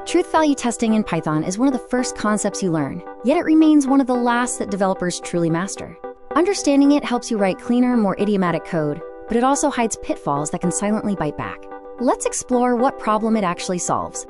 Truth value testing in Python is one of the first concepts you learn, yet it remains one of the last that developers truly master. Understanding it helps you write cleaner, more idiomatic code, but it also hides pitfalls that can silently bite back. Let's explore what problem it actually solves.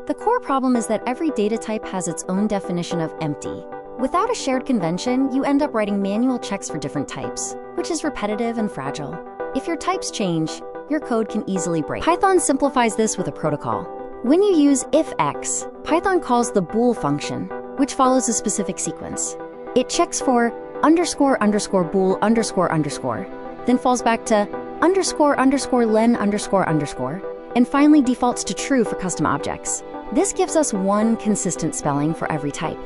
The core problem is that every data type has its own definition of empty. Without a shared convention, you end up writing manual checks for different types, which is repetitive and fragile. If your types change, your code can easily break. Python simplifies this with a protocol. When you use if-x, Python calls the bool function, which follows a specific sequence. It checks for __bool __, then falls back to __len__, and finally defaults to true for custom objects. This gives us one consistent spelling for every type.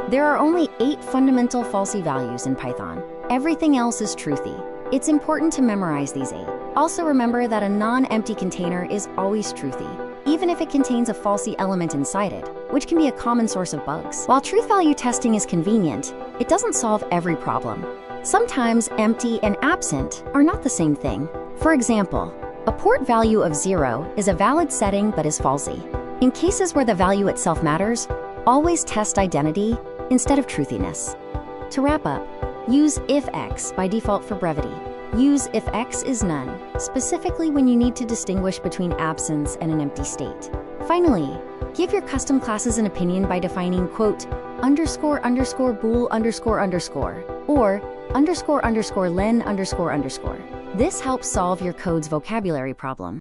There are only 8 fundamental falsy values in Python. Everything else is truthy. It's important to memorize these 8. Also remember that a non-empty container is always truthy, even if it contains a falsy element inside it, which can be a common source of bugs. While truth value testing is convenient, it doesn't solve every problem. Sometimes empty and absent are not the same thing. For example, a port value of 0 is a valid setting but is falsy. In cases where the value itself matters, always test identity instead of truthiness. To wrap up, use if-x by default for brevity. Use if x is none, specifically when you need to distinguish between absence and an empty state. Finally, give your custom classes an opinion by defining quote, __bool __, or __len ___. This helps solve your code's vocabulary problem.